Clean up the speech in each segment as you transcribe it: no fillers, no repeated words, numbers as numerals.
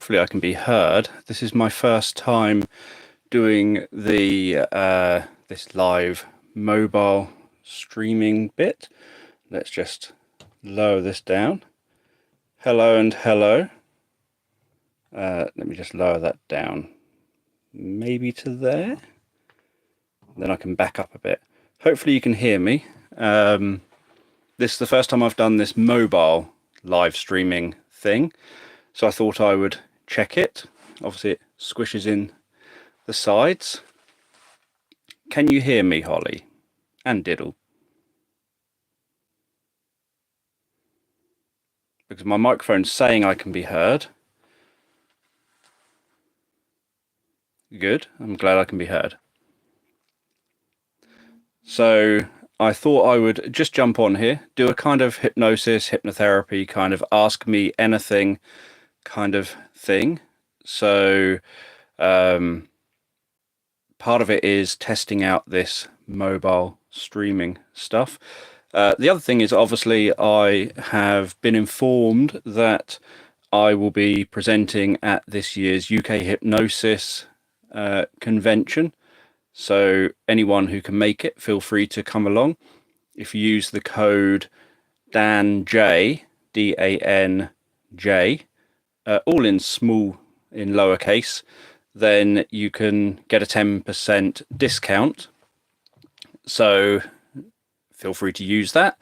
hopefully I can be heard. This is my first time doing the this live mobile streaming bit. Let's just lower this down. Hello and hello. Let me just lower that down, maybe to there. Then I can back up a bit. Hopefully you can hear me. This is the first time I've done this mobile live streaming thing, so I thought I would check it. Obviously it squishes in the sides. Can you hear me, Holly and Diddle? Because my microphone's saying I can be heard. Good, I'm glad I can be heard. So I thought I would just jump on here, do a kind of hypnosis, hypnotherapy, kind of ask me anything kind of thing. So part of it is testing out this mobile streaming stuff. The other thing is, obviously, I have been informed that I will be presenting at this year's UK Hypnosis convention. So anyone who can make it, feel free to come along. If you use the code DANJ, DANJ, all in lowercase, then you can get a 10% discount. So feel free to use that.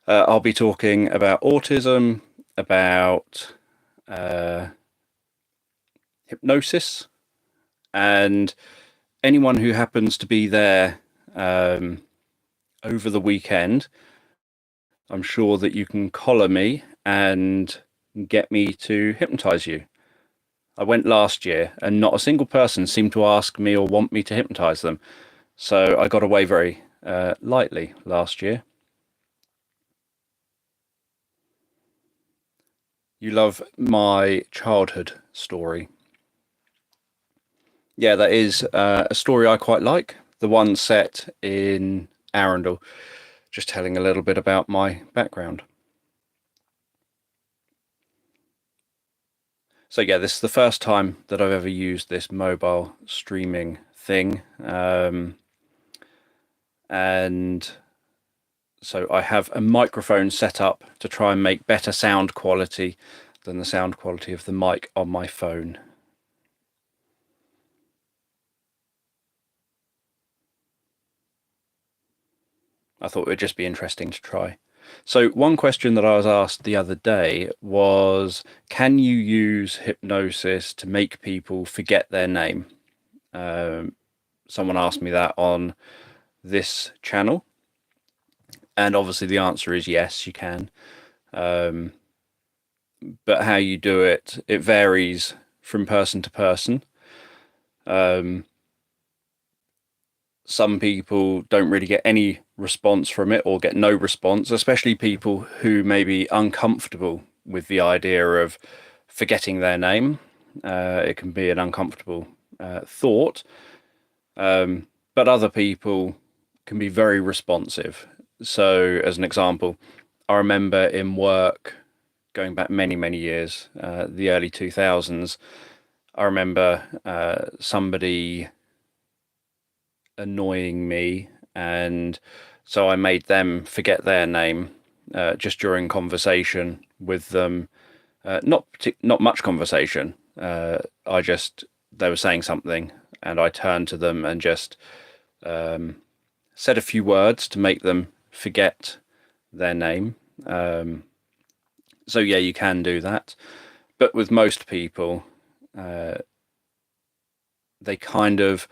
I'll be talking about autism, about hypnosis, and anyone who happens to be there over the weekend, I'm sure that you can collar me and get me to hypnotize you. I went last year and not a single person seemed to ask me or want me to hypnotize them. So I got away very lightly last year. You love my childhood story. Yeah, that is a story I quite like. The one set in Arundel, just telling a little bit about my background. So yeah, this is the first time that I've ever used this mobile streaming thing. And so I have a microphone set up to try and make better sound quality than the sound quality of the mic on my phone. I thought it would just be interesting to try. So one question that I was asked the other day was, can you use hypnosis to make people forget their name? Someone asked me that on this channel. And obviously the answer is yes, you can. But how you do it, it varies from person to person. Some people don't really get any response from it or get no response, especially people who may be uncomfortable with the idea of forgetting their name. It can be an uncomfortable thought, but other people can be very responsive. So as an example, I remember in work, going back many, many years, the early 2000s, I remember somebody annoying me, and so I made them forget their name just during conversation with them. Not much conversation. They were saying something, and I turned to them and just said a few words to make them forget their name. So yeah, you can do that, but with most people, they kind of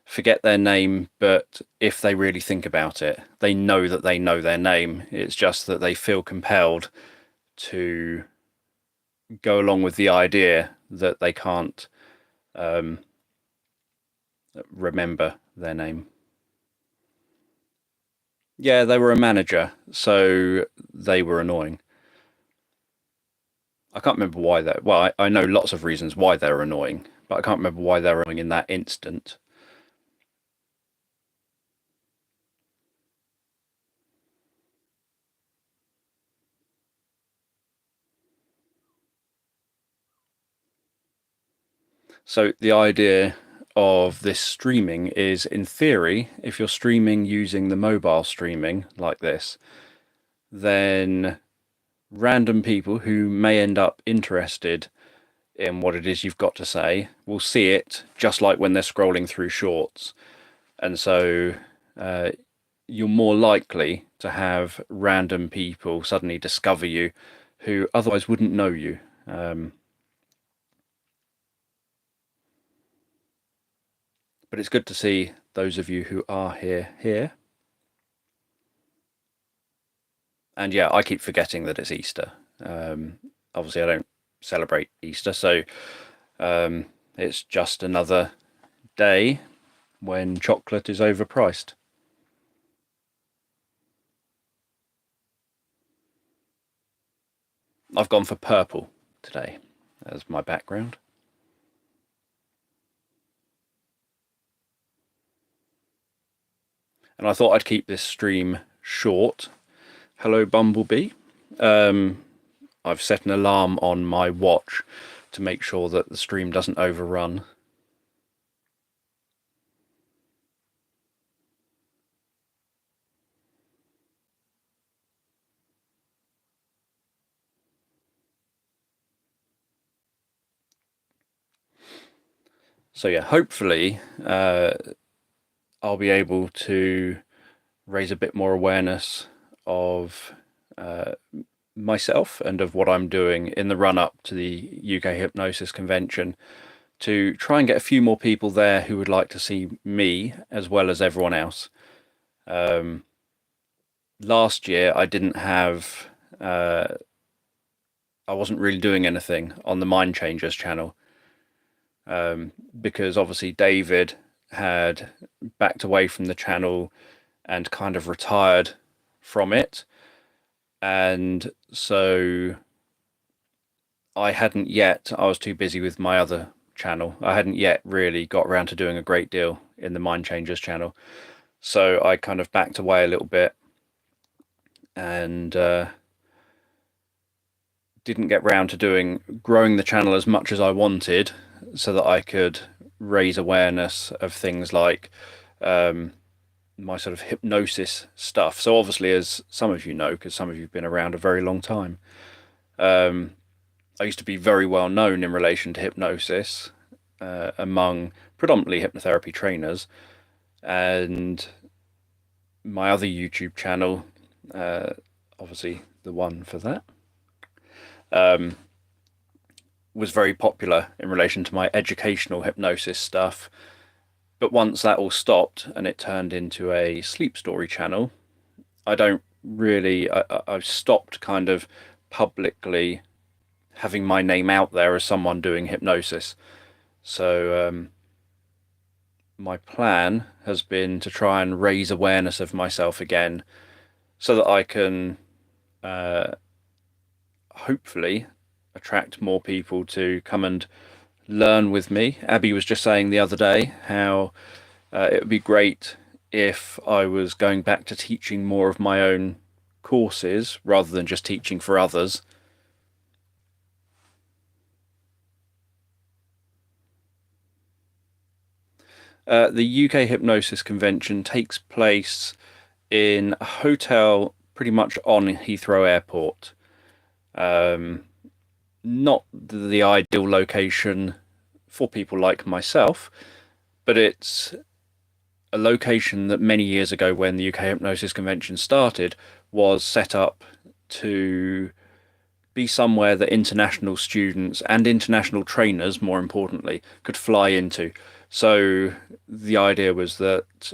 forget their name, but if they really think about it, they know that they know their name. It's just that they feel compelled to go along with the idea that they can't remember their name. Yeah, they were a manager, so they were annoying. I can't remember why that. Well, I know lots of reasons why they're annoying, but I can't remember why they were annoying in that instant. So the idea of this streaming is, in theory, if you're streaming using the mobile streaming like this, then random people who may end up interested in what it is you've got to say will see it just like when they're scrolling through shorts. And so you're more likely to have random people suddenly discover you who otherwise wouldn't know you. But it's good to see those of you who are here. And yeah, I keep forgetting that it's Easter. Obviously, I don't celebrate Easter, so it's just another day when chocolate is overpriced. I've gone for purple today as my background. And I thought I'd keep this stream short. Hello, Bumblebee. I've set an alarm on my watch to make sure that the stream doesn't overrun. So yeah, hopefully I'll be able to raise a bit more awareness of myself and of what I'm doing in the run up to the UK Hypnosis Convention, to try and get a few more people there who would like to see me as well as everyone else. Last year I didn't have I wasn't really doing anything on the Mind Changers channel, because obviously David had backed away from the channel and kind of retired from it. And so I was too busy with my other channel. I hadn't yet really got around to doing a great deal in the Mind Changers channel. So I kind of backed away a little bit and didn't get round to growing the channel as much as I wanted, so that I could raise awareness of things like my sort of hypnosis stuff. So obviously, as some of you know, because some of you have been around a very long time, I used to be very well known in relation to hypnosis among predominantly hypnotherapy trainers, and my other YouTube channel, obviously the one for that, was very popular in relation to my educational hypnosis stuff. But once that all stopped and it turned into a sleep story channel, I don't really, I've stopped kind of publicly having my name out there as someone doing hypnosis. So my plan has been to try and raise awareness of myself again, so that I can hopefully attract more people to come and learn with me. Abby was just saying the other day how it would be great if I was going back to teaching more of my own courses rather than just teaching for others. The UK Hypnosis Convention takes place in a hotel pretty much on Heathrow Airport. Not the ideal location for people like myself, but it's a location that many years ago, when the UK Hypnosis Convention started, was set up to be somewhere that international students and international trainers, more importantly, could fly into. So the idea was that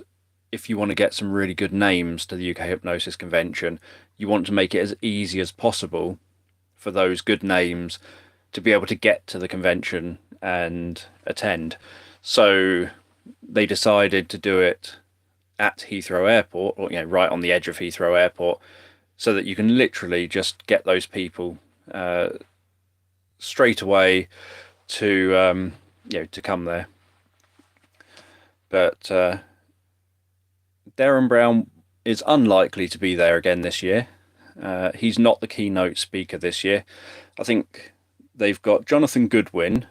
if you want to get some really good names to the UK Hypnosis Convention, you want to make it as easy as possible for those good names to be able to get to the convention and attend. So they decided to do it at Heathrow Airport, or right on the edge of Heathrow Airport, so that you can literally just get those people straight away to to come there. But Darren Brown is unlikely to be there again this year. He's not the keynote speaker this year. I think they've got Jonathan Goodwin,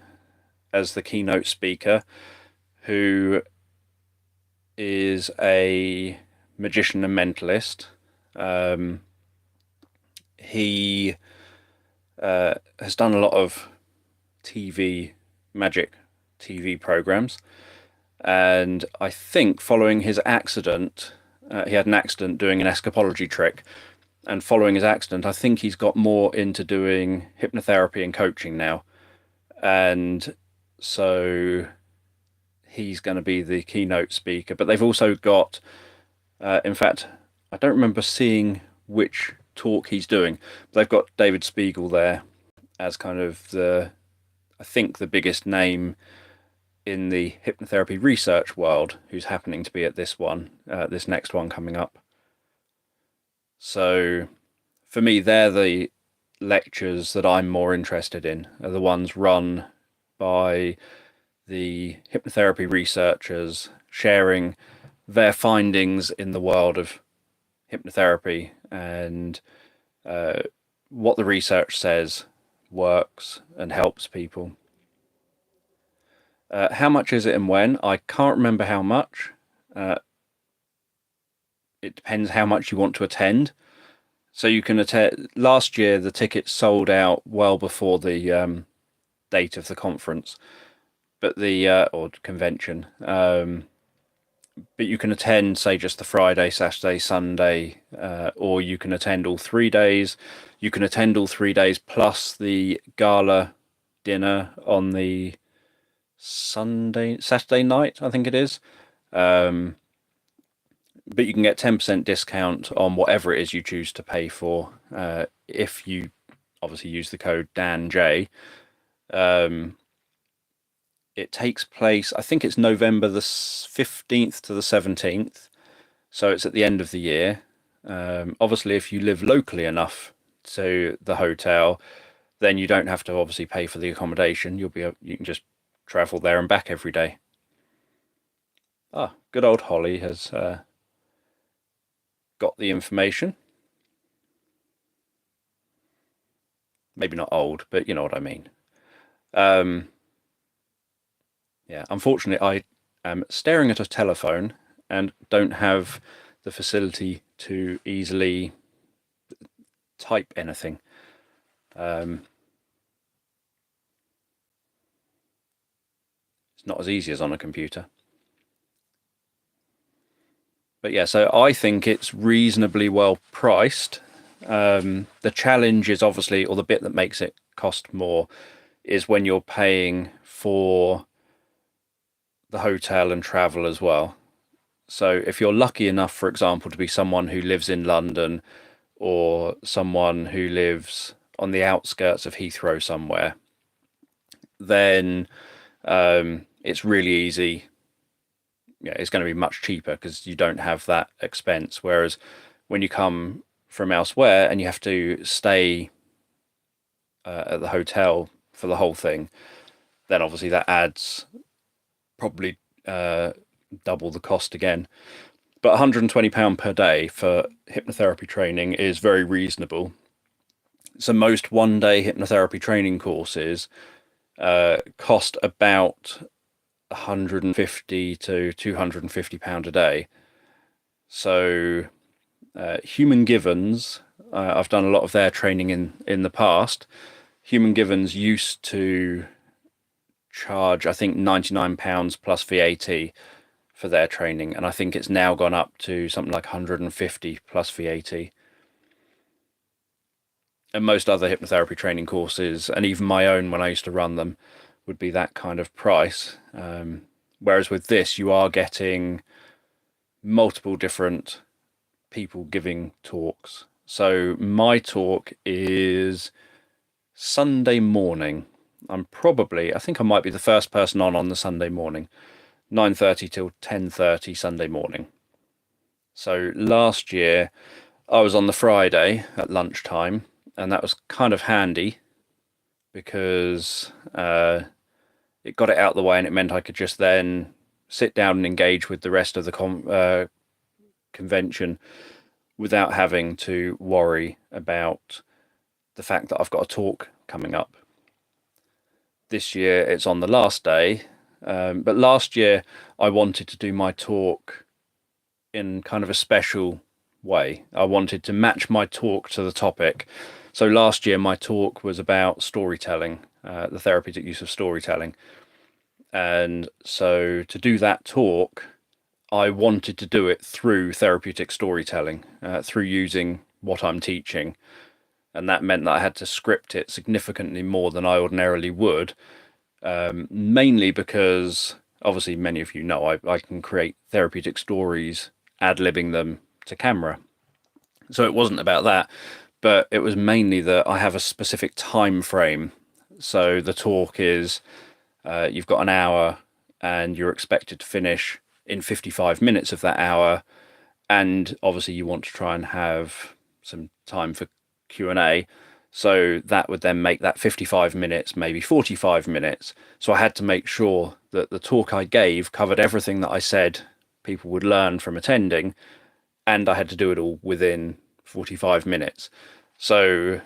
as the keynote speaker, who is a magician and mentalist. He has done a lot of TV magic TV programs, and I think following his accident, he had an accident doing an escapology trick, and following his accident, I think he's got more into doing hypnotherapy and coaching now, and so he's going to be the keynote speaker. But they've also got, in fact, I don't remember seeing which talk he's doing. They've got David Spiegel there as kind of I think the biggest name in the hypnotherapy research world, who's happening to be at this one, this next one coming up. So for me, they're the lectures that I'm more interested in, are the ones run by the hypnotherapy researchers sharing their findings in the world of hypnotherapy and what the research says works and helps people. How much is it and when? I can't remember how much. It depends how much you want to attend. So you can attend. Last year, the tickets sold out well before the date of the conference, but or convention. But you can attend, say, just the Friday, Saturday, Sunday, or you can attend all 3 days. You can attend all 3 days plus the gala dinner on the Saturday night, I think it is. But you can get 10% discount on whatever it is you choose to pay for if you obviously use the code DANJ. It takes place, I think it's November the 15th to the 17th, so it's at the end of the year. Obviously, if you live locally enough to the hotel, then you don't have to obviously pay for the accommodation. You can just travel there and back every day. Ah, good old Holly has got the information. Maybe not old, but you know what I mean. Yeah, unfortunately, I am staring at a telephone and don't have the facility to easily type anything. It's not as easy as on a computer. But yeah, so I think it's reasonably well priced. The challenge is obviously, or the bit that makes it cost more, is when you're paying for the hotel and travel as well. So if you're lucky enough, for example, to be someone who lives in London or someone who lives on the outskirts of Heathrow somewhere, then it's really easy. Yeah, it's going to be much cheaper because you don't have that expense. Whereas when you come from elsewhere and you have to stay at the hotel for the whole thing, then obviously that adds probably double the cost again. But £120 per day for hypnotherapy training is very reasonable. So most one-day hypnotherapy training courses cost about 150 to £250 a day. So Human Givens, I've done a lot of their training in the past. Human Givens used to charge, I think, £99 plus VAT for their training, and I think it's now gone up to something like 150 plus VAT. And most other hypnotherapy training courses, and even my own when I used to run them, would be that kind of price. Whereas with this, you are getting multiple different people giving talks. So my talk is Sunday morning. I think I might be the first person on the Sunday morning, 9:30 till 10:30 Sunday morning. So last year I was on the Friday at lunchtime, and that was kind of handy because it got it out of the way, and it meant I could just then sit down and engage with the rest of the convention without having to worry about the fact that I've got a talk coming up. This year it's on the last day. But last year I wanted to do my talk in kind of a special way. I wanted to match my talk to the topic. So last year my talk was about storytelling, the therapeutic use of storytelling. And so to do that talk, I wanted to do it through therapeutic storytelling, through using what I'm teaching. And that meant that I had to script it significantly more than I ordinarily would, mainly because obviously many of you know I can create therapeutic stories ad-libbing them to camera. So it wasn't about that, but it was mainly that I have a specific time frame. So the talk is you've got an hour and you're expected to finish in 55 minutes of that hour. And obviously you want to try and have some time for Q&A. So that would then make that 55 minutes, maybe 45 minutes. So I had to make sure that the talk I gave covered everything that I said people would learn from attending, and I had to do it all within 45 minutes. So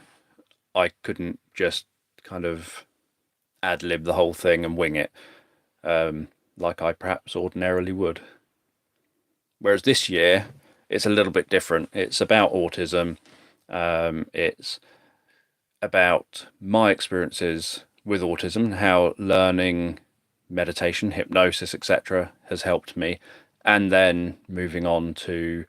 I couldn't just kind of ad lib the whole thing and wing it like I perhaps ordinarily would. Whereas this year, it's a little bit different. It's about autism. It's about my experiences with autism, how learning meditation, hypnosis, etc., has helped me, and then moving on to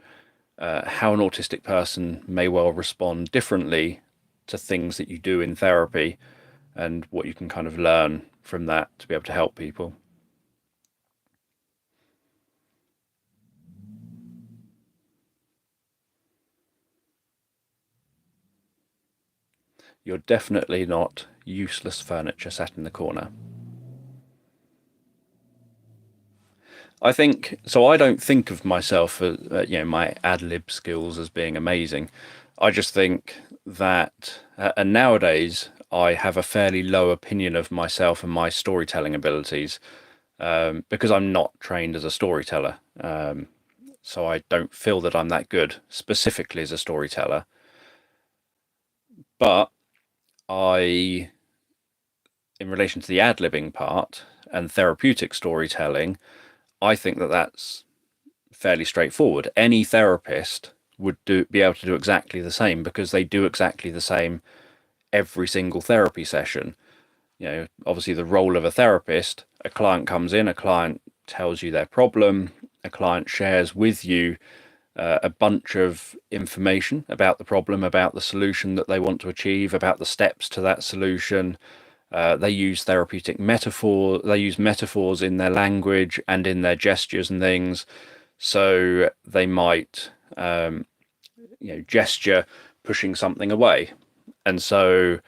how an autistic person may well respond differently to things that you do in therapy, and what you can kind of learn from that to be able to help people. You're definitely not useless furniture sat in the corner. I think so. I don't think of myself as my ad lib skills as being amazing. I just think that, and nowadays I have a fairly low opinion of myself and my storytelling abilities, because I'm not trained as a storyteller. So I don't feel that I'm that good specifically as a storyteller. But I, in relation to the ad libbing part and therapeutic storytelling, I think that that's fairly straightforward. Any therapist would be able to do exactly the same, because they do exactly the same every single therapy session. Obviously the role of a therapist, a client comes in, a client tells you their problem, a client shares with you a bunch of information about the problem, about the solution that they want to achieve, about the steps to that solution. They use therapeutic metaphor. They use metaphors in their language and in their gestures and things. So they might, gesture pushing something away, and so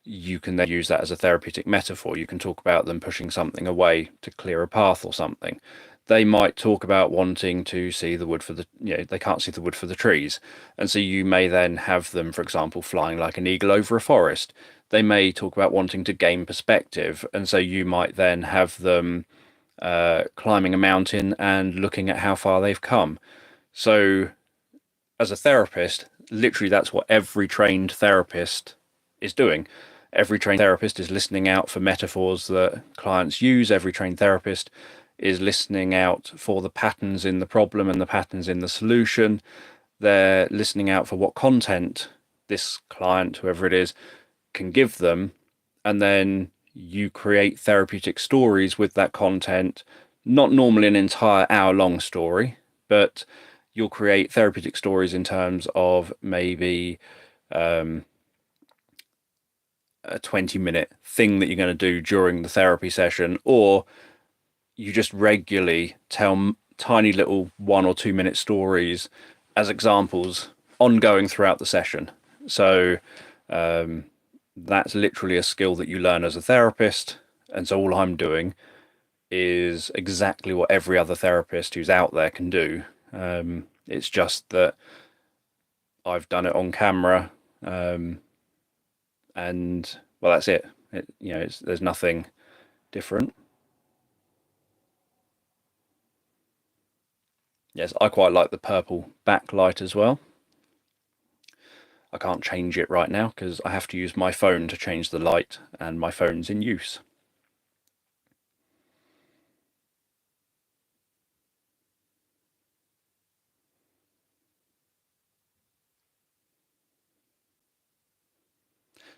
you can then use that as a therapeutic metaphor. You can talk about them pushing something away to clear a path or something. They might talk about wanting to see the wood for the, they can't see the wood for the trees. And so you may then have them, for example, flying like an eagle over a forest. They may talk about wanting to gain perspective. And so you might then have them climbing a mountain and looking at how far they've come. So as a therapist, literally that's what every trained therapist is doing. Every trained therapist is listening out for metaphors that clients use. Every trained therapist is listening out for the patterns in the problem and the patterns in the solution. They're listening out for what content this client, whoever it is, can give them. And then you create therapeutic stories with that content, not normally an entire hour-long story, but you'll create therapeutic stories in terms of maybe a 20-minute thing that you're going to do during the therapy session, or you just regularly tell tiny little 1 or 2 minute stories as examples ongoing throughout the session. So that's literally a skill that you learn as a therapist. And so all I'm doing is exactly what every other therapist who's out there can do. It's just that I've done it on camera, and well, that's it. There's nothing different. Yes, I quite like the purple backlight as well. I can't change it right now because I have to use my phone to change the light, and my phone's in use.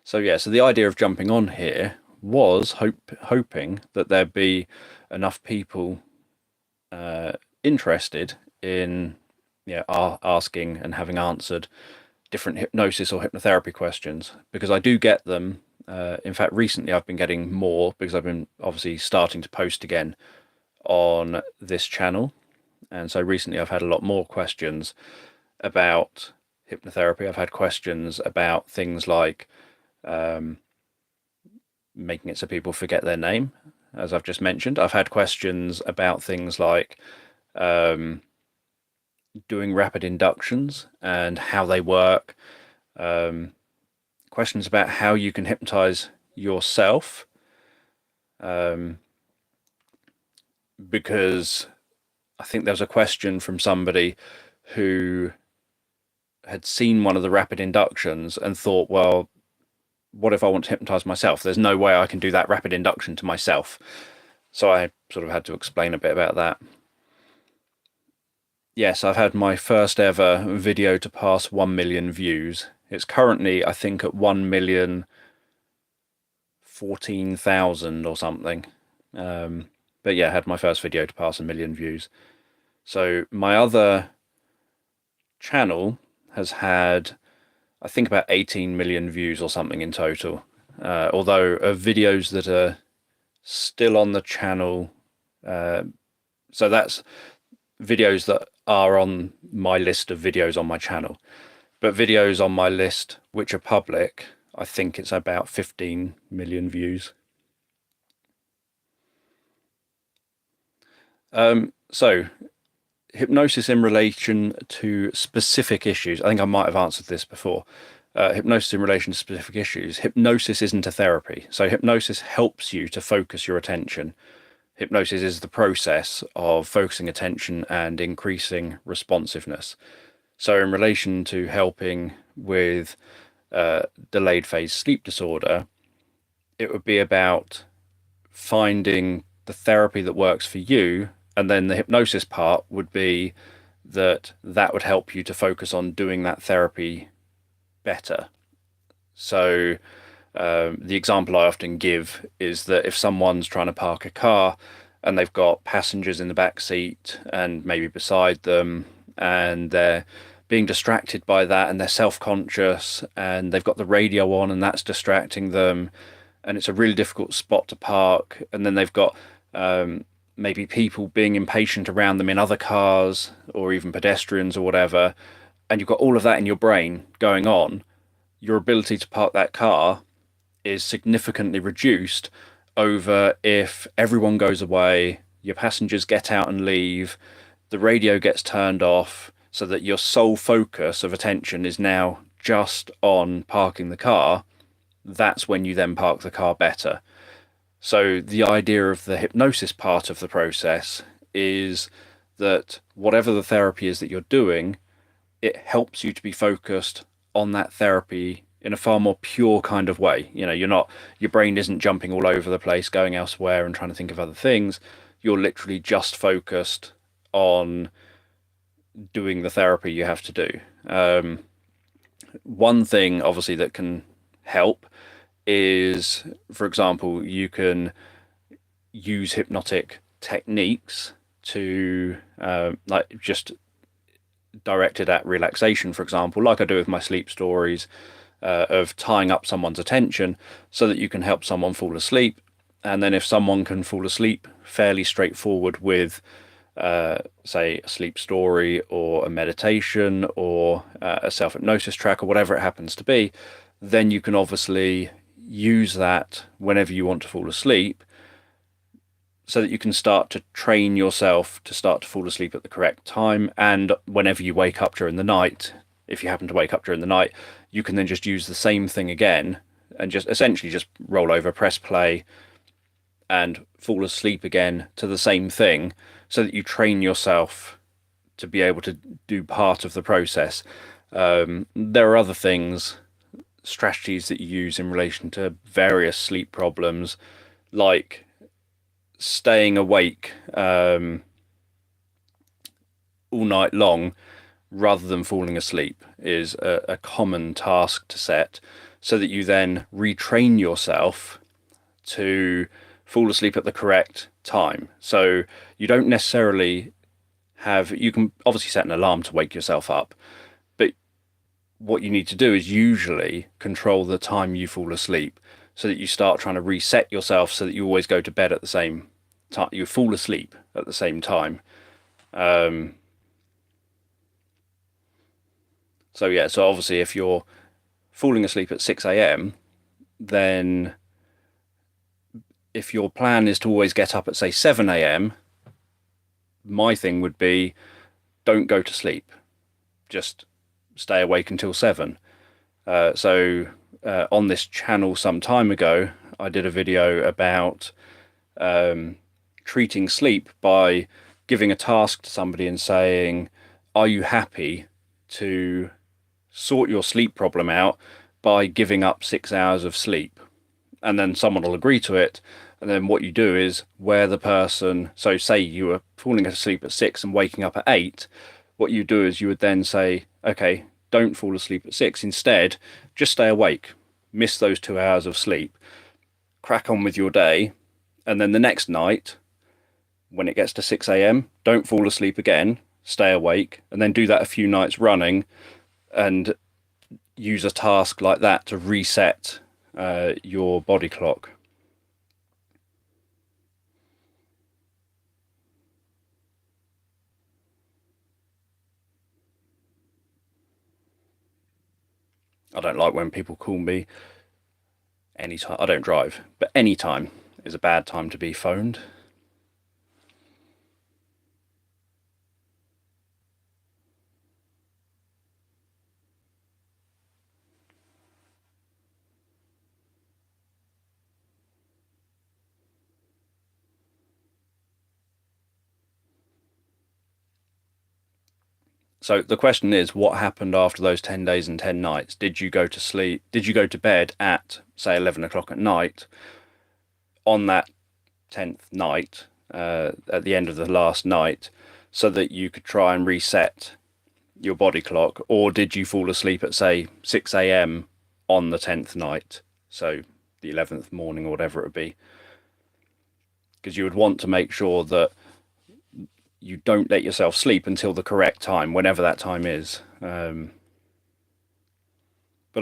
So yeah, so the idea of jumping on here was hoping that there'd be enough people interested in asking and having answered different hypnosis or hypnotherapy questions, because I do get them. In fact, recently I've been getting more because I've been obviously starting to post again on this channel. And so recently I've had a lot more questions about hypnotherapy. I've had questions about things like making it so people forget their name, as I've just mentioned. I've had questions about things like doing rapid inductions and how they work. Questions about how you can hypnotize yourself, because I think there was a question from somebody who had seen one of the rapid inductions and thought, well, what if I want to hypnotize myself? There's no way I can do that rapid induction to myself. So I sort of had to explain a bit about that. Yes, I've had my first ever video to pass 1 million views. It's currently, I think, at 1,014,000 or something. But yeah, I had my first video to pass 1 million views. So my other channel has had, I think, about 18 million views or something in total. Although of videos that are still on the channel, so that's videos that are on my list of videos on my channel. But videos on my list which are public, I think it's about 15 million views. So hypnosis in relation to specific issues. I think I might have answered this before. Hypnosis in relation to specific issues. Hypnosis isn't a therapy. So hypnosis helps you to focus your attention. Hypnosis is the process of focusing attention and increasing responsiveness. So in relation to helping with delayed phase sleep disorder, it would be about finding the therapy that works for you, and then the hypnosis part would be that would help you to focus on doing that therapy better. So the example I often give is that if someone's trying to park a car and they've got passengers in the back seat and maybe beside them, and they're being distracted by that, and they're self-conscious, and they've got the radio on and that's distracting them, and it's a really difficult spot to park, and then they've got maybe people being impatient around them in other cars or even pedestrians or whatever, and you've got all of that in your brain going on, your ability to park that car is significantly reduced over if everyone goes away, your passengers get out and leave, the radio gets turned off, so that your sole focus of attention is now just on parking the car. That's when you then park the car better. So the idea of the hypnosis part of the process is that whatever the therapy is that you're doing, it helps you to be focused on that therapy in a far more pure kind of way. You know, your brain isn't jumping all over the place, going elsewhere and trying to think of other things. You're literally just focused on doing the therapy you have to do. One thing, obviously, that can help is, for example, you can use hypnotic techniques to like just directed at relaxation, for example, like I do with my sleep stories, of tying up someone's attention so that you can help someone fall asleep. And then if someone can fall asleep fairly straightforward with say a sleep story or a meditation or a self-hypnosis track or whatever it happens to be, then you can obviously use that whenever you want to fall asleep, so that you can start to train yourself to start to fall asleep at the correct time. And whenever you wake up during the night, if you happen to wake up during the night, you can then just use the same thing again and just essentially just roll over, press play, and fall asleep again to the same thing, so that you train yourself to be able to do part of the process. There are other things, strategies that you use in relation to various sleep problems, like staying awake all night long rather than falling asleep is a common task to set. so that you then retrain yourself to fall asleep at the correct time. So you don't necessarily you can obviously set an alarm to wake yourself up, but what you need to do is usually control the time you fall asleep so that you start trying to reset yourself so that you always go to bed at the same time, you fall asleep at the same time. So yeah, so obviously if you're falling asleep at 6 a.m., then if your plan is to always get up at say 7 a.m., my thing would be don't go to sleep. Just stay awake until 7. On this channel some time ago, I did a video about treating sleep by giving a task to somebody and saying, are you happy to sort your sleep problem out by giving up 6 hours of sleep? And then someone will agree to it. And then what you do is where the person, so say you were falling asleep at 6 and waking up at 8, what you do is you would then say, okay, don't fall asleep at 6. Instead, just stay awake, miss those 2 hours of sleep, crack on with your day. And then the next night, when it gets to 6 a.m., don't fall asleep again, stay awake, and then do that a few nights running and use a task like that to reset your body clock. I don't like when people call me anytime. I don't drive, but any time is a bad time to be phoned. So the question is, what happened after those 10 days and 10 nights? Did you go to sleep? Did you go to bed at, say, 11 o'clock at night on that 10th night, at the end of the last night, so that you could try and reset your body clock? Or did you fall asleep at, say, 6 a.m. on the 10th night? So the 11th morning or whatever it would be. Because you would want to make sure that you don't let yourself sleep until the correct time, whenever that time is. But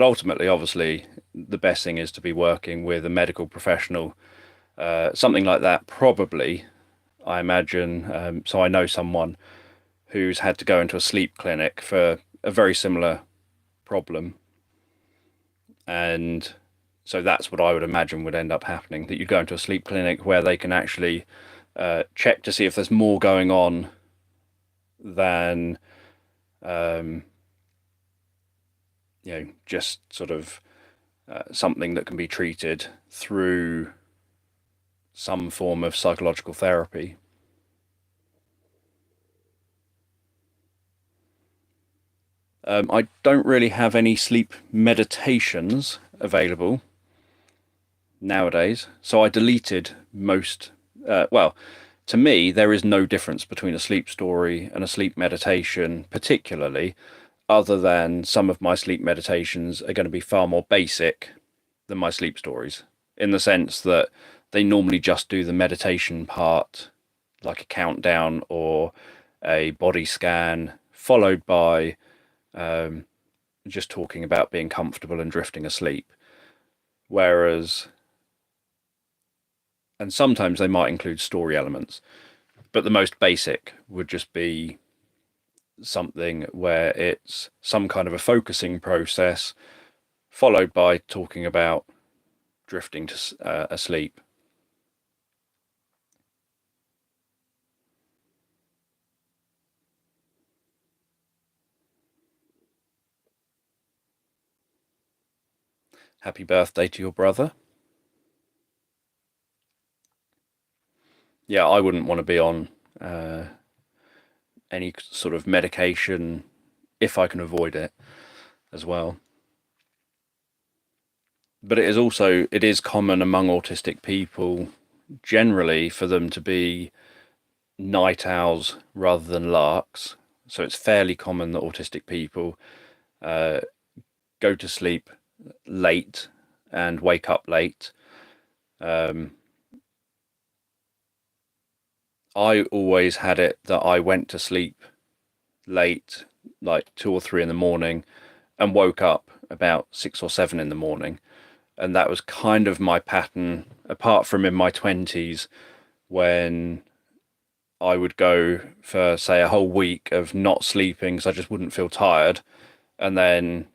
ultimately, obviously, the best thing is to be working with a medical professional, something like that, probably, I imagine. So I know someone who's had to go into a sleep clinic for a very similar problem. And so that's what I would imagine would end up happening, that you go into a sleep clinic where they can actually check to see if there's more going on than just sort of something that can be treated through some form of psychological therapy. I don't really have any sleep meditations available nowadays, so I deleted most. Well, to me, there is no difference between a sleep story and a sleep meditation, particularly, other than some of my sleep meditations are going to be far more basic than my sleep stories, in the sense that they normally just do the meditation part, like a countdown or a body scan, followed by just talking about being comfortable and drifting asleep. Whereas, and sometimes they might include story elements, but the most basic would just be something where it's some kind of a focusing process, followed by talking about drifting to asleep. Happy birthday to your brother. Yeah, I wouldn't want to be on any sort of medication if I can avoid it as well. But it is common among autistic people generally for them to be night owls rather than larks. So it's fairly common that autistic people go to sleep late and wake up late. I always had it that I went to sleep late, like 2 or 3 in the morning, and woke up about 6 or 7 in the morning. And that was kind of my pattern, apart from in my 20s when I would go for, say, a whole week of not sleeping because I just wouldn't feel tired. And then,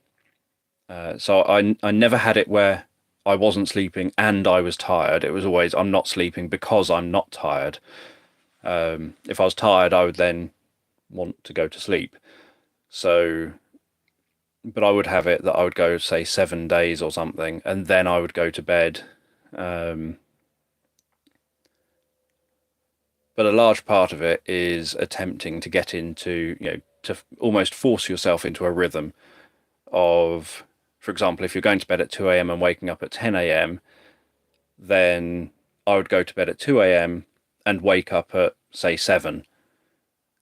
so I never had it where I wasn't sleeping and I was tired. It was always, I'm not sleeping because I'm not tired. If I was tired, I would then want to go to sleep. So, but I would have it that I would go, say, 7 days or something, and then I would go to bed. Um, but a large part of it is attempting to get into, to almost force yourself into a rhythm of, for example, if you're going to bed at 2 a.m. and waking up at 10 a.m., then I would go to bed at 2 a.m. and wake up at, say, 7.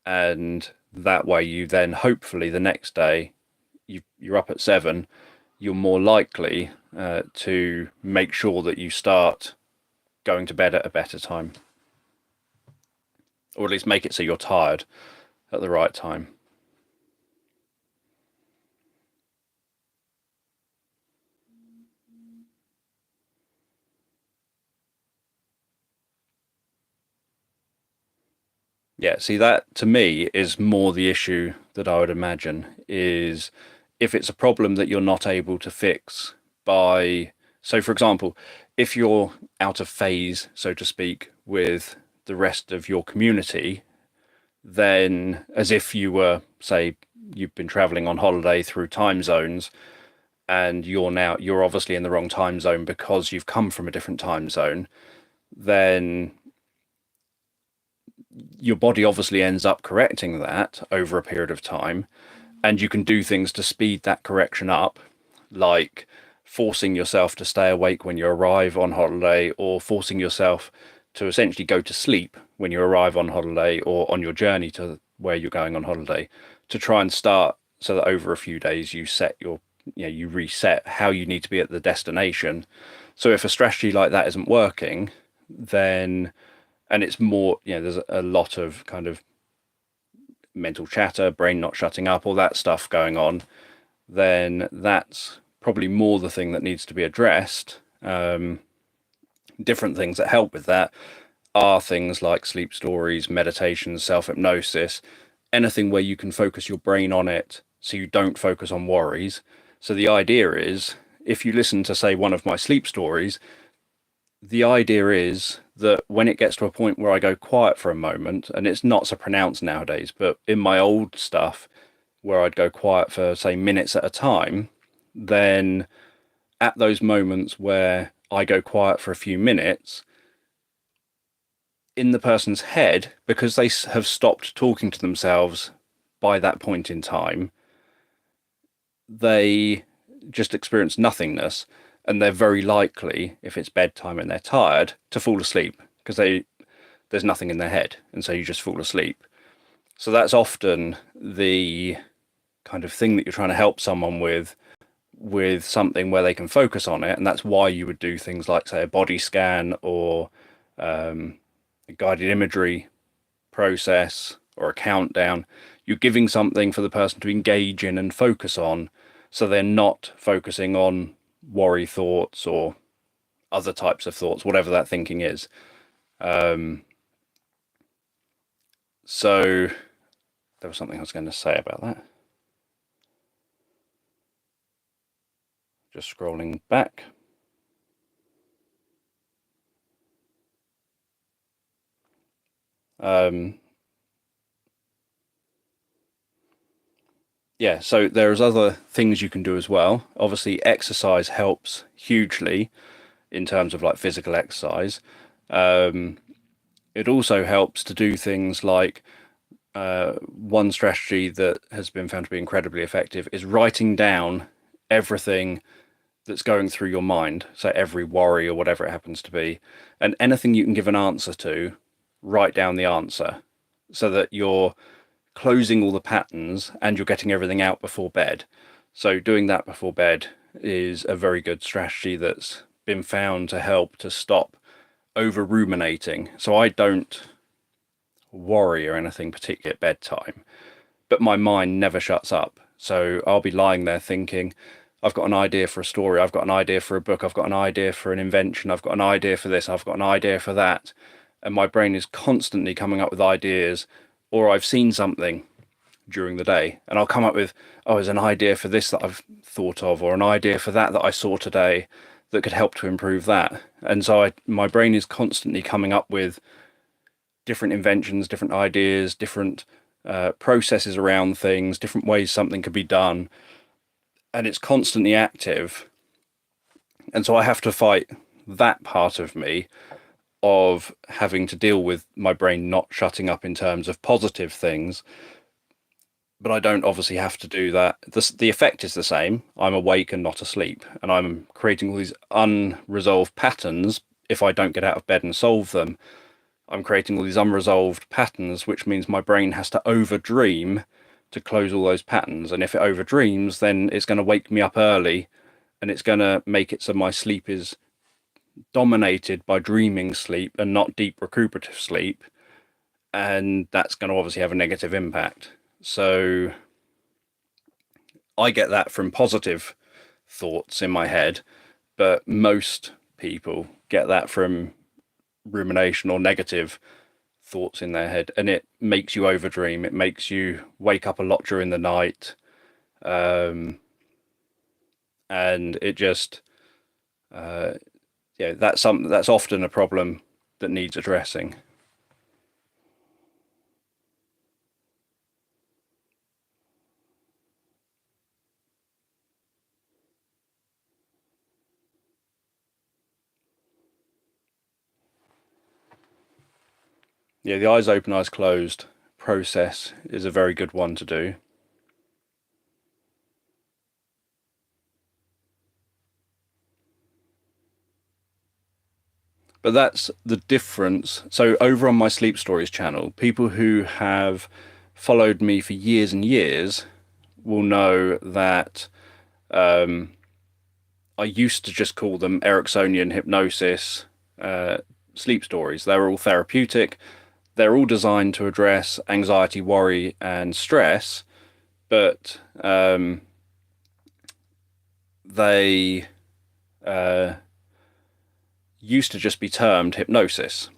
And that way you then hopefully the next day you're up at 7, you're more likely to make sure that you start going to bed at a better time, or at least make it so you're tired at the right time. Yeah, see, that to me is more the issue that I would imagine is if it's a problem that you're not able to fix by, so for example, if you're out of phase, so to speak, with the rest of your community, then as if you were, say, you've been traveling on holiday through time zones and you're obviously in the wrong time zone because you've come from a different time zone, then your body obviously ends up correcting that over a period of time, and you can do things to speed that correction up, like forcing yourself to stay awake when you arrive on holiday, or forcing yourself to essentially go to sleep when you arrive on holiday or on your journey to where you're going on holiday, to try and start so that over a few days you reset how you need to be at the destination. So if a strategy like that isn't working, then, and it's more, there's a lot of kind of mental chatter, brain not shutting up, all that stuff going on, then that's probably more the thing that needs to be addressed. Different things that help with that are things like sleep stories, meditation, self-hypnosis, anything where you can focus your brain on it so you don't focus on worries. So the idea is, if you listen to, say, one of my sleep stories, the idea is that when it gets to a point where I go quiet for a moment, and it's not so pronounced nowadays, but in my old stuff, where I'd go quiet for, say, minutes at a time, then at those moments where I go quiet for a few minutes, in the person's head, because they have stopped talking to themselves by that point in time, they just experience nothingness, and they're very likely, if it's bedtime and they're tired, to fall asleep because there's nothing in their head, and so you just fall asleep. So that's often the kind of thing that you're trying to help someone with something where they can focus on it, and that's why you would do things like, say, a body scan or a guided imagery process or a countdown. You're giving something for the person to engage in and focus on, so they're not focusing on worry thoughts or other types of thoughts, whatever that thinking is. So there was something I was going to say about that. Just scrolling back. Yeah, so there's other things you can do as well. Obviously, exercise helps hugely in terms of like physical exercise. It also helps to do things like one strategy that has been found to be incredibly effective is writing down everything that's going through your mind. So every worry or whatever it happens to be, and anything you can give an answer to, write down the answer so that you're closing all the patterns and you're getting everything out before bed. So doing that before bed is a very good strategy that's been found to help to stop over ruminating. So I don't worry or anything particularly at bedtime, but my mind never shuts up. So I'll be lying there thinking, I've got an idea for a story, I've got an idea for a book, I've got an idea for an invention, I've got an idea for this, I've got an idea for that. And my brain is constantly coming up with ideas, or I've seen something during the day and I'll come up with, oh, there's an idea for this that I've thought of, or an idea for that that I saw today that could help to improve that. And so my brain is constantly coming up with different inventions, different ideas, different processes around things, different ways something could be done, and it's constantly active. And so I have to fight that part of me of having to deal with my brain not shutting up in terms of positive things. But I don't obviously have to do that. The effect is the same. I'm awake and not asleep, and I'm creating all these unresolved patterns. If I don't get out of bed and solve them, I'm creating all these unresolved patterns, which means my brain has to overdream to close all those patterns. And if it overdreams, then it's going to wake me up early, and it's going to make it so my sleep is dominated by dreaming sleep and not deep recuperative sleep. And that's going to obviously have a negative impact. So I get that from positive thoughts in my head, but most people get that from rumination or negative thoughts in their head, and it makes you overdream. It makes you wake up a lot during the night, and it just, yeah, that's something that's often a problem that needs addressing. Yeah, the eyes open, eyes closed process is a very good one to do. But that's the difference. So over on my Sleep Stories channel, people who have followed me for years and years will know that I used to just call them Ericksonian hypnosis sleep stories. They're all therapeutic. They're all designed to address anxiety, worry, and stress, but they used to just be termed hypnosis.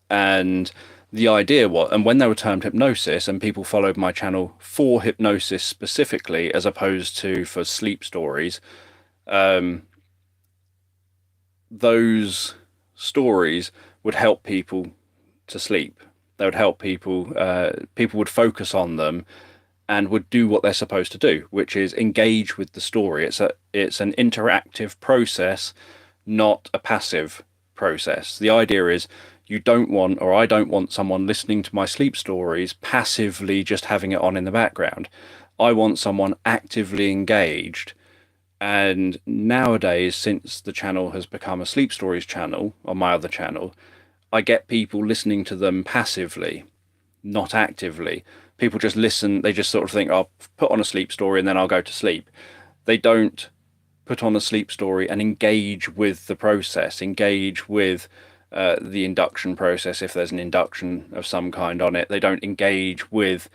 And the idea was, and when they were termed hypnosis, and people followed my channel for hypnosis specifically, as opposed to for sleep stories, those stories would help people to sleep. They would help people. People would focus on them and would do what they're supposed to do, which is engage with the story. It's an interactive process, not a passive process. The idea is you don't want, or I don't want someone listening to my sleep stories passively just having it on in the background. I want someone actively engaged. And nowadays, since the channel has become a sleep stories channel on my other channel, I get people listening to them passively, not actively. People just listen, they just sort of think, I'll put on a sleep story and then I'll go to sleep. They don't put on a sleep story and engage with the process, engage with the induction process if there's an induction of some kind on it. They don't engage with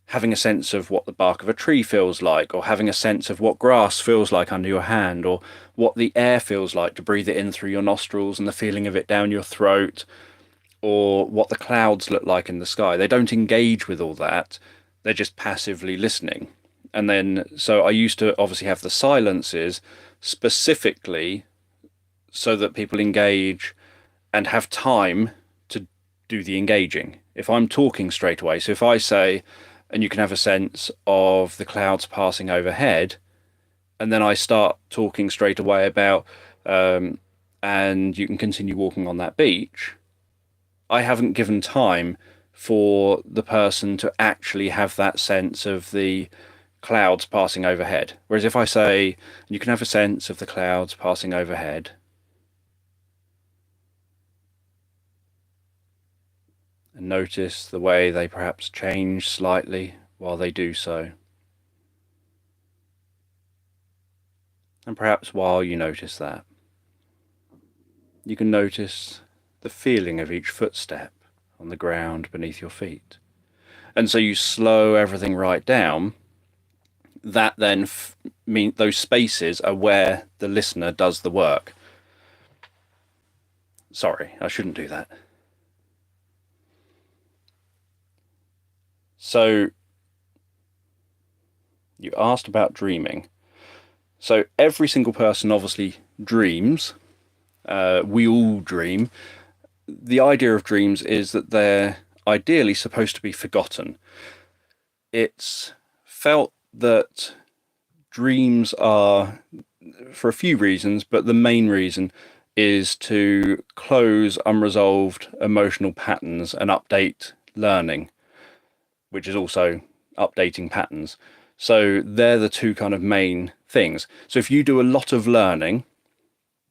having a sense of what the bark of a tree feels like, or having a sense of what grass feels like under your hand, or what the air feels like to breathe it in through your nostrils and the feeling of it down your throat, or what the clouds look like in the sky. They don't engage with all that. They're just passively listening. And then, so I used to obviously have the silences specifically so that people engage and have time to do the engaging. If I'm talking straight away, so if I say, and you can have a sense of the clouds passing overhead, and then I start talking straight away about, and you can continue walking on that beach, I haven't given time for the person to actually have that sense of the clouds passing overhead. Whereas if I say, you can have a sense of the clouds passing overhead, and notice the way they perhaps change slightly while they do so. And perhaps while you notice that, you can notice the feeling of each footstep on the ground beneath your feet. And so you slow everything right down. That then mean those spaces are where the listener does the work. Sorry, I shouldn't do that. So you asked about dreaming. So every single person obviously dreams. We all dream. The idea of dreams is that they're ideally supposed to be forgotten. It's felt that dreams are, for a few reasons, but the main reason is to close unresolved emotional patterns and update learning, which is also updating patterns. So they're the two kind of main things. So if you do a lot of learning,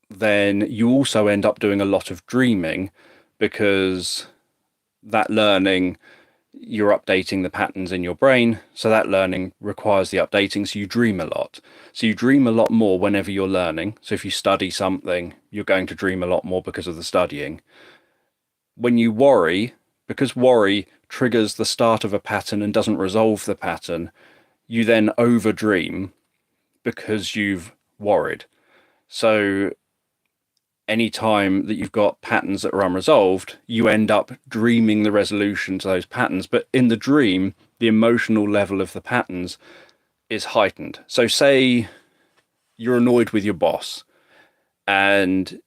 then you also end up doing a lot of dreaming, because that learning, you're updating the patterns in your brain. So that learning requires the updating. So you dream a lot. So you dream a lot more whenever you're learning. So if you study something, you're going to dream a lot more because of the studying. When you worry, because worry triggers the start of a pattern and doesn't resolve the pattern, you then overdream because you've worried. So any time that you've got patterns that are unresolved, you end up dreaming the resolution to those patterns. But in the dream, the emotional level of the patterns is heightened. So say you're annoyed with your boss and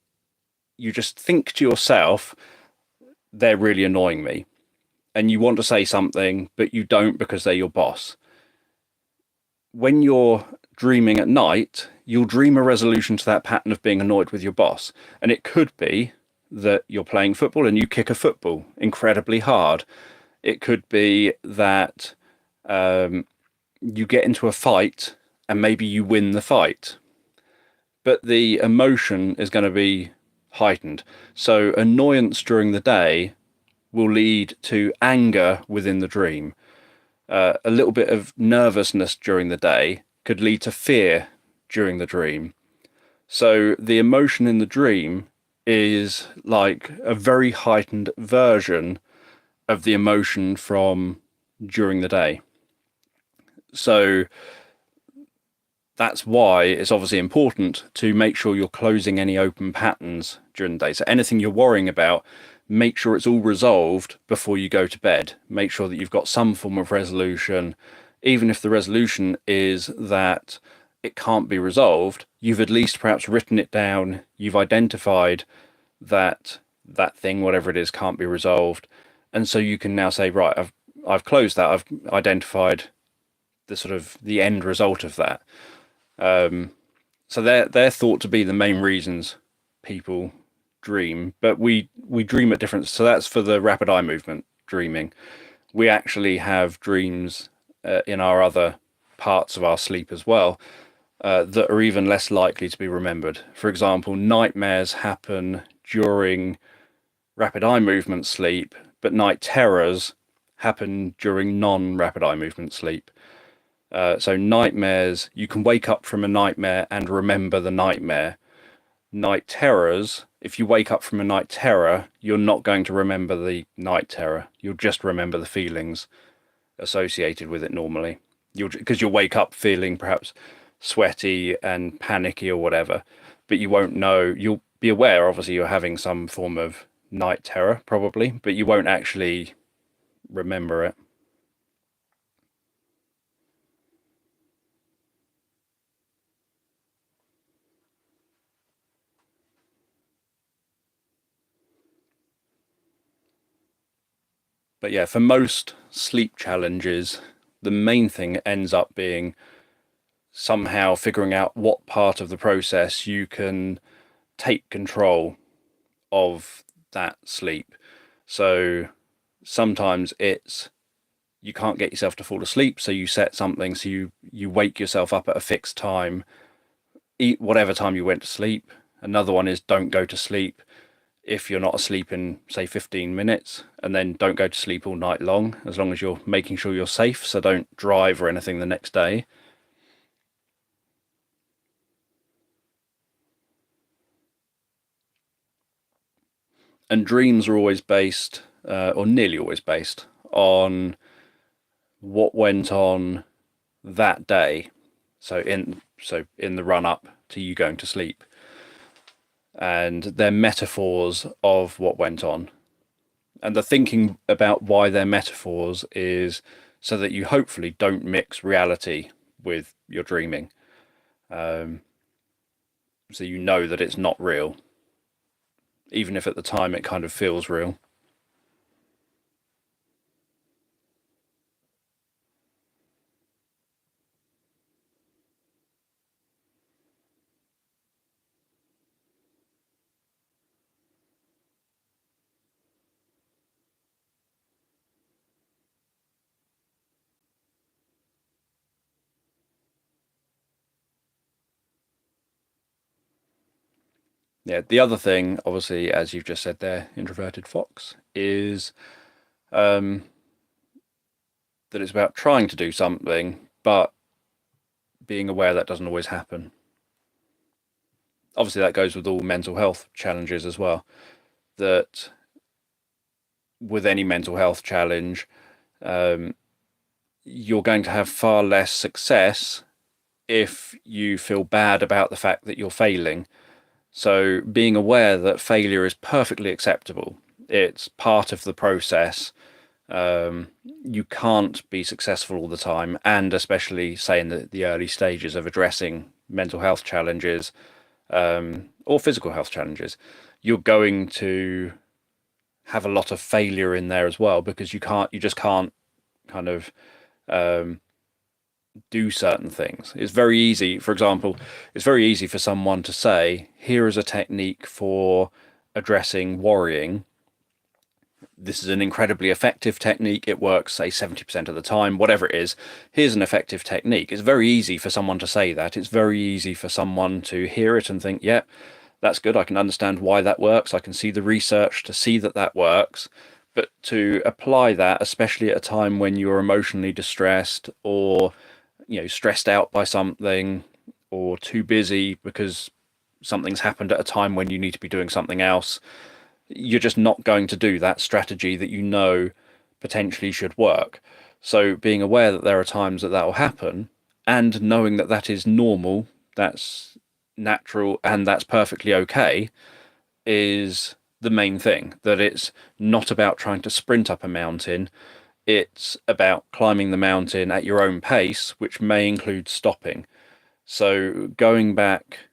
you just think to yourself, they're really annoying me. And you want to say something, but you don't because they're your boss. When you're dreaming at night, you'll dream a resolution to that pattern of being annoyed with your boss. And it could be that you're playing football and you kick a football incredibly hard. It could be that you get into a fight and maybe you win the fight. But the emotion is going to be heightened. So annoyance during the day will lead to anger within the dream. A little bit of nervousness during the day could lead to fear during the dream. So the emotion in the dream is like a very heightened version of the emotion from during the day. So that's why it's obviously important to make sure you're closing any open patterns during the day. So anything you're worrying about, make sure it's all resolved before you go to bed. Make sure that you've got some form of resolution. Even if the resolution is that it can't be resolved, you've at least perhaps written it down. You've identified that thing, whatever it is, can't be resolved. And so you can now say, right, I've closed that. I've identified the sort of the end result of that. So they're thought to be the main reasons people dream, but we dream at different. So that's for the rapid eye movement dreaming. We actually have dreams in our other parts of our sleep as well that are even less likely to be remembered. For example, nightmares happen during rapid eye movement sleep, but night terrors happen during non-rapid eye movement sleep. So nightmares, you can wake up from a nightmare and remember the nightmare. Night terrors, if you wake up from a night terror, you're not going to remember the night terror. You'll just remember the feelings associated with it normally. Because you'll wake up feeling perhaps sweaty and panicky or whatever, but you won't know. You'll be aware, obviously, you're having some form of night terror probably, but you won't actually remember it. But yeah, for most sleep challenges, the main thing ends up being somehow figuring out what part of the process you can take control of that sleep. So sometimes it's you can't get yourself to fall asleep, so you set something so you wake yourself up at a fixed time, eat whatever time you went to sleep. Another one is don't go to sleep if you're not asleep in, say, 15 minutes, and then don't go to sleep all night long, as long as you're making sure you're safe, so don't drive or anything the next day. And dreams are always based, or nearly always based, on what went on that day. So in the run up to you going to sleep, and they're metaphors of what went on. And the thinking about why they're metaphors is so that you hopefully don't mix reality with your dreaming. So you know that it's not real, even if at the time it kind of feels real. Yeah, the other thing, obviously, as you've just said there, introverted fox, is um, that it's about trying to do something, but being aware that doesn't always happen. Obviously, that goes with all mental health challenges as well. That with any mental health challenge, um, you're going to have far less success if you feel bad about the fact that you're failing. So being aware that failure is perfectly acceptable, it's part of the process. You can't be successful all the time, and especially say in the early stages of addressing mental health challenges, or physical health challenges, you're going to have a lot of failure in there as well, because you just can't kind of um, do certain things. It's very easy, for example, it's very easy for someone to say, here is a technique for addressing worrying. This is an incredibly effective technique. It works, say, 70% of the time, whatever it is. Here's an effective technique. It's very easy for someone to say that. It's very easy for someone to hear it and think, yeah, that's good. I can understand why that works. I can see the research to see that that works. But to apply that, especially at a time when you're emotionally distressed, or stressed out by something, or too busy because something's happened at a time when you need to be doing something else, you're just not going to do that strategy that potentially should work. So being aware that there are times that that will happen, and knowing that that is normal, that's natural, and that's perfectly okay, is the main thing. That it's not about trying to sprint up a mountain. It's about climbing the mountain at your own pace, which may include stopping. So going back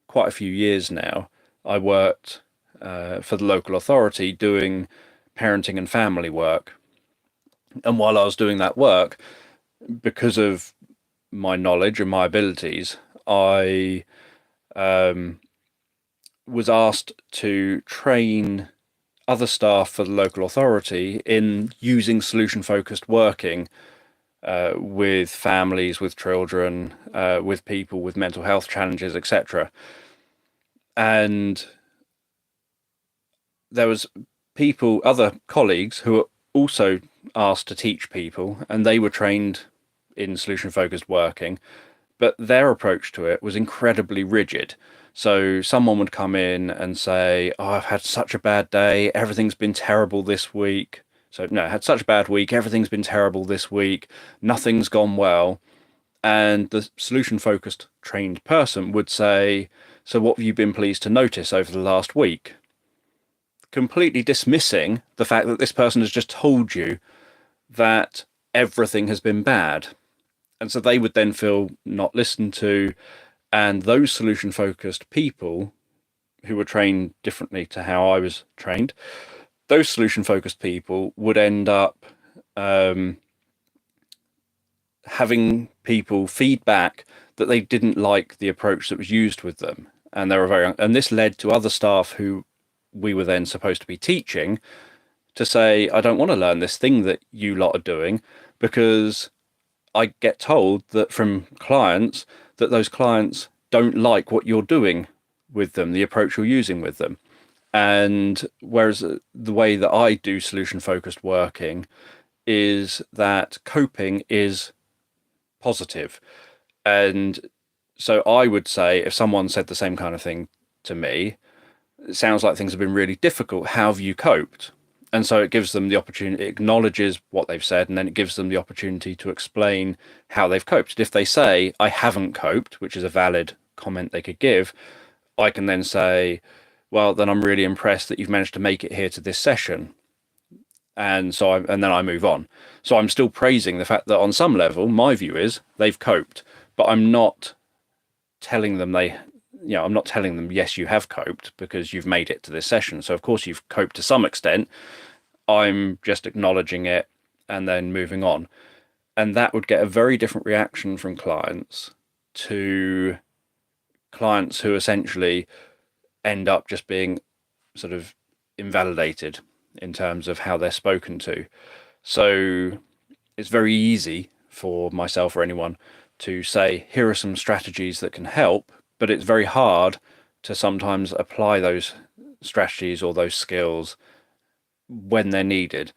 quite a few years now, I worked for the local authority doing parenting and family work. And while I was doing that work, because of my knowledge and my abilities, I was asked to train other staff for the local authority in using solution focused working with families, with children, with people with mental health challenges, etc. And there was other colleagues who were also asked to teach people, and they were trained in solution focused working, but their approach to it was incredibly rigid. So someone would come in and say, "Oh, I've had such a bad day. Everything's been terrible this week." So, no, I had such a bad week. Everything's been terrible this week. Nothing's gone well. And the solution focused trained person would say, "So, what have you been pleased to notice over the last week?" Completely dismissing the fact that this person has just told you that everything has been bad. And so they would then feel not listened to. And those solution focused people who were trained differently to how I was trained, those solution focused people would end up having people feedback that they didn't like the approach that was used with them. And they were and this led to other staff who we were then supposed to be teaching to say, "I don't want to learn this thing that you lot are doing, because I get told that from clients that those clients don't like what you're doing with them, the approach you're using with them." And whereas the way that I do solution focused working is that coping is positive. And so I would say, if someone said the same kind of thing to me, it sounds like things have been really difficult. How have you coped? And so it gives them the opportunity, it acknowledges what they've said, and then it gives them the opportunity to explain how they've coped. If they say, I haven't coped, which is a valid comment they could give, I can then say, well, then I'm really impressed that you've managed to make it here to this session. And then I move on. So I'm still praising the fact that on some level, my view is they've coped, but I'm not telling them I'm not telling them, yes, you have coped because you've made it to this session. So of course you've coped to some extent. I'm just acknowledging it and then moving on. And that would get a very different reaction from clients to clients who essentially end up just being sort of invalidated in terms of how they're spoken to. So it's very easy for myself or anyone to say, here are some strategies that can help, but it's very hard to sometimes apply those strategies or those skills when they're needed.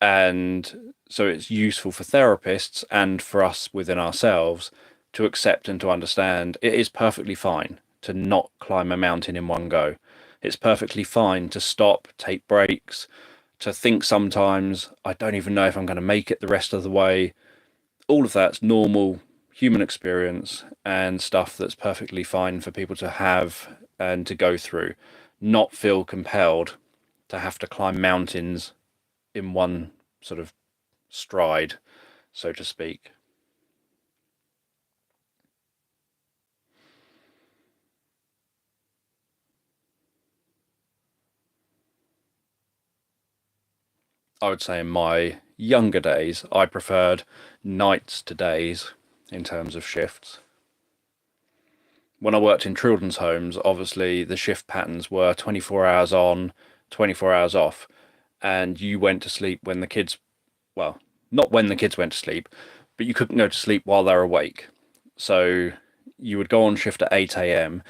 And so it's useful for therapists and for us within ourselves to accept and to understand it is perfectly fine to not climb a mountain in one go. It's perfectly fine to stop, take breaks, to think sometimes, I don't even know if I'm going to make it the rest of the way. All of that's normal human experience and stuff that's perfectly fine for people to have and to go through, not feel compelled to have to climb mountains in one sort of stride, so to speak. I would say in my younger days, I preferred nights to days in terms of shifts. When I worked in children's homes, obviously the shift patterns were 24 hours on, 24 hours off, and you went to sleep when the kids, well, not when the kids went to sleep, but you couldn't go to sleep while they're awake. So you would go on shift at 8 a.m.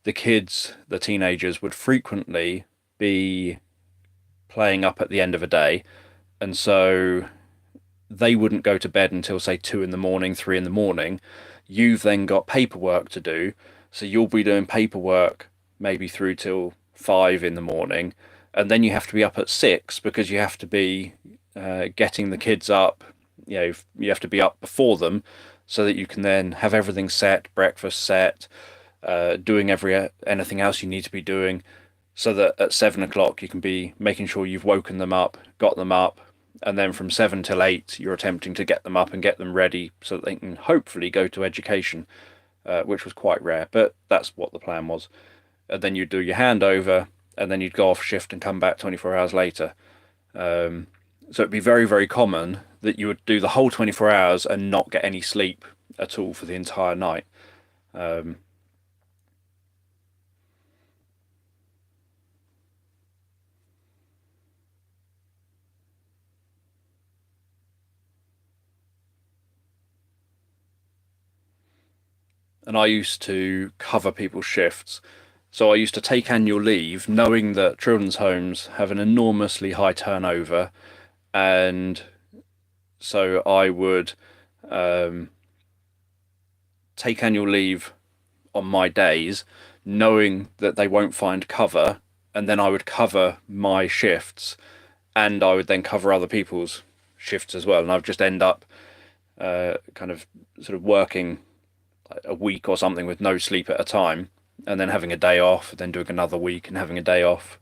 The kids, the teenagers, would frequently be playing up at the end of a day, and so they wouldn't go to bed until, say, 2 in the morning, 3 in the morning. You've then got paperwork to do, so you'll be doing paperwork maybe through till 5 in the morning, and then you have to be up at 6 because you have to be getting the kids up. You have to be up before them so that you can then have everything set, breakfast set, doing anything else you need to be doing, so that at 7 o'clock you can be making sure you've woken them up, got them up, and then from 7 till 8 you're attempting to get them up and get them ready so that they can hopefully go to education, which was quite rare, but that's what the plan was. And then you'd do your handover, and then you'd go off shift and come back 24 hours later. So it'd be very, very common that you would do the whole 24 hours and not get any sleep at all for the entire night. Um, and I used to cover people's shifts. So I used to take annual leave knowing that children's homes have an enormously high turnover. And so I would um, take annual leave on my days, knowing that they won't find cover. And then I would cover my shifts and I would then cover other people's shifts as well. And I would just end up kind of sort of working a week or something with no sleep at a time, and then having a day off, then doing another week and having a day off.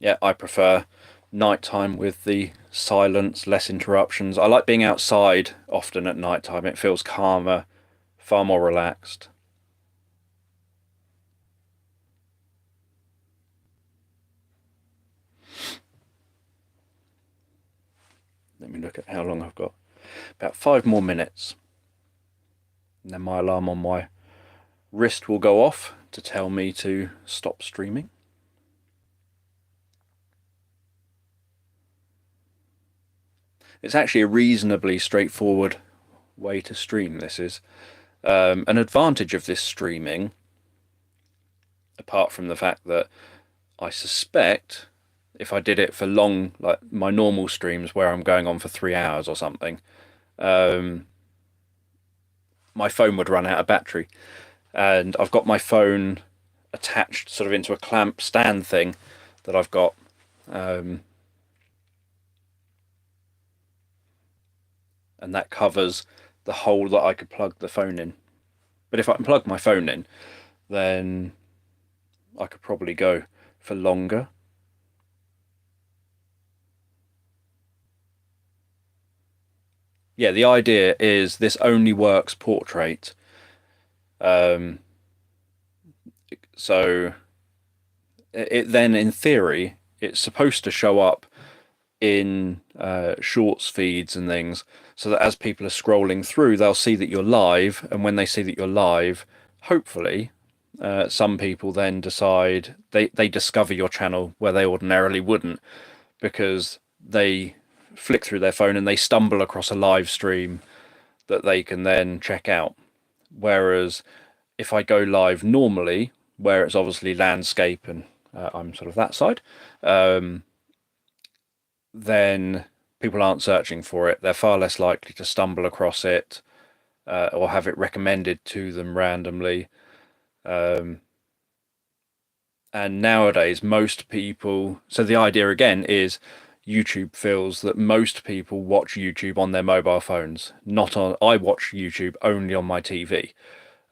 Yeah, I prefer nighttime with the silence, less interruptions. I like being outside often at nighttime. It feels calmer, far more relaxed. Let me look at how long I've got. About 5 more minutes. And then my alarm on my wrist will go off to tell me to stop streaming. It's actually a reasonably straightforward way to stream. This is an advantage of this streaming, apart from the fact that I suspect if I did it for long, like my normal streams where I'm going on for 3 hours or something, um, my phone would run out of battery. And I've got my phone attached sort of into a clamp stand thing that I've got. And that covers the hole that I could plug the phone in. But if I can plug my phone in, then I could probably go for longer. Yeah, the idea is this only works portrait. Um, so it then, in theory, it's supposed to show up in shorts feeds and things, so that as people are scrolling through, they'll see that you're live, and when they see that you're live, hopefully, some people then decide they discover your channel where they ordinarily wouldn't, because they flick through their phone and they stumble across a live stream that they can then check out. Whereas if I go live normally, where it's obviously landscape and I'm sort of that side, then people aren't searching for it. They're far less likely to stumble across it or have it recommended to them randomly. And nowadays, most people, so the idea again is YouTube feels that most people watch YouTube on their mobile phones, not on. I watch YouTube only on my TV.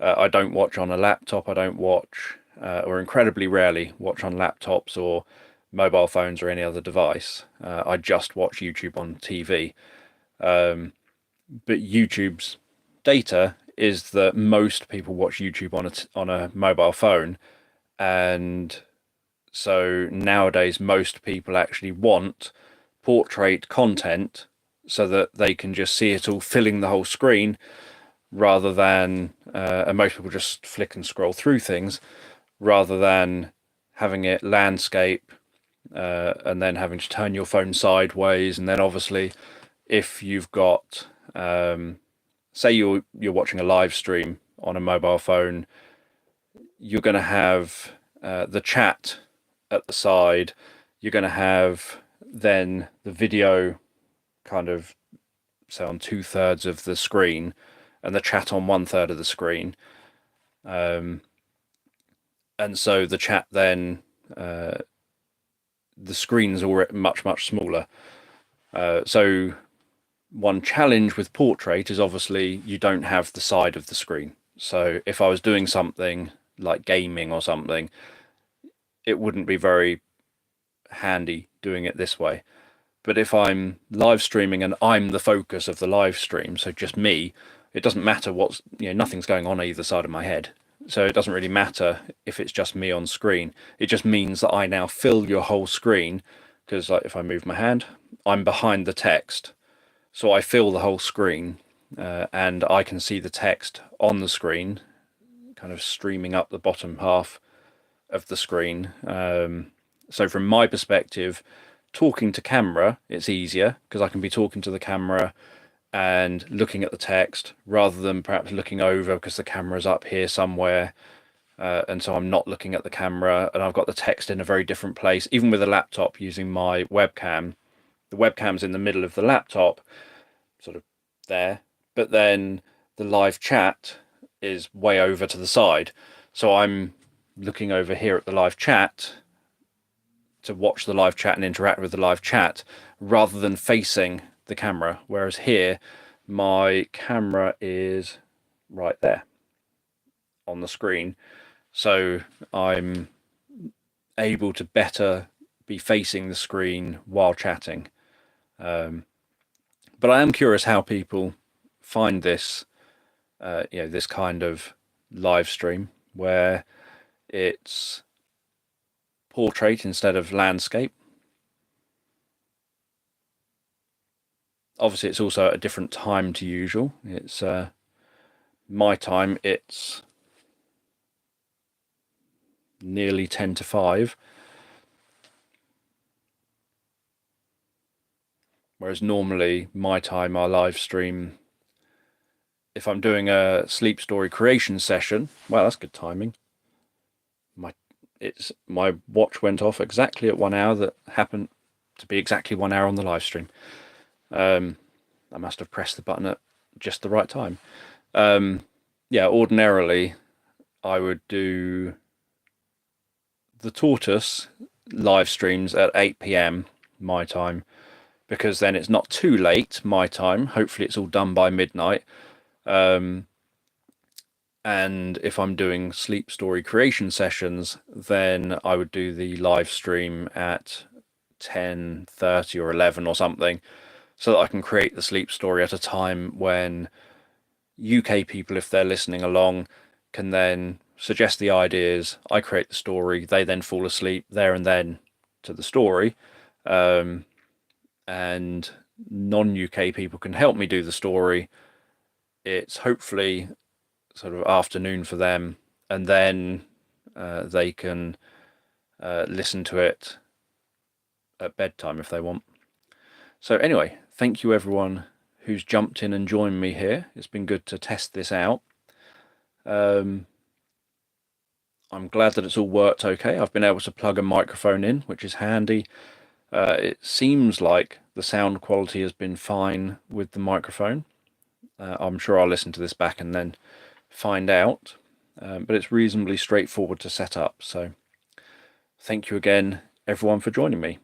I don't watch on a laptop. I don't watch, or incredibly rarely watch on laptops or mobile phones or any other device. I just watch YouTube on TV. But YouTube's data is that most people watch YouTube on a mobile phone, and so nowadays most people actually want portrait content so that they can just see it all filling the whole screen, rather than and most people just flick and scroll through things rather than having it landscape and then having to turn your phone sideways. And then obviously if you've got say you're watching a live stream on a mobile phone, you're going to have the chat at the side. You're going to have then the video kind of, say, on 2/3 of the screen, and the chat on 1/3 of the screen. And so the chat then, the screen's already much smaller. So one challenge with portrait is obviously you don't have the side of the screen. So if I was doing something like gaming or something, it wouldn't be very handy doing it this way. But if I'm live streaming and I'm the focus of the live stream, so just me, it doesn't matter what's, nothing's going on either side of my head. So it doesn't really matter if it's just me on screen. It just means that I now fill your whole screen, because like if I move my hand, I'm behind the text. So I fill the whole screen, and I can see the text on the screen, kind of streaming up the bottom half of the screen. So from my perspective, talking to camera, it's easier because I can be talking to the camera and looking at the text rather than perhaps looking over because the camera's up here somewhere. And so I'm not looking at the camera and I've got the text in a very different place. Even with a laptop using my webcam, the webcam's in the middle of the laptop, sort of there, but then the live chat is way over to the side. So I'm looking over here at the live chat to watch the live chat and interact with the live chat rather than facing the camera. Whereas here, my camera is right there on the screen. So I'm able to better be facing the screen while chatting. But I am curious how people find this, this kind of live stream where it's portrait instead of landscape. Obviously, it's also at a different time to usual. It's my time. It's nearly 10 to 5. Whereas normally my time, I live stream. If I'm doing a sleep story creation session, well, that's good timing. My watch went off exactly at 1 hour. That happened to be exactly 1 hour on the live stream. I must have pressed the button at just the right time. yeah, ordinarily I would do the tortoise live streams at 8 p.m. my time, because then it's not too late my time. Hopefully it's all done by midnight. And if I'm doing sleep story creation sessions, then I would do the live stream at 10:30 or 11 or something, so that I can create the sleep story at a time when UK people, if they're listening along, can then suggest the ideas. I create the story. They then fall asleep there and then to the story. And non-UK people can help me do the story. It's hopefully sort of afternoon for them, and then they can listen to it at bedtime if they want. So anyway, thank you everyone who's jumped in and joined me here. It's been good to test this out. I'm glad that it's all worked okay. I've been able to plug a microphone in, which is handy. It seems like the sound quality has been fine with the microphone. I'm sure I'll listen to this back and then find out, but it's reasonably straightforward to set up. So thank you again, everyone, for joining me.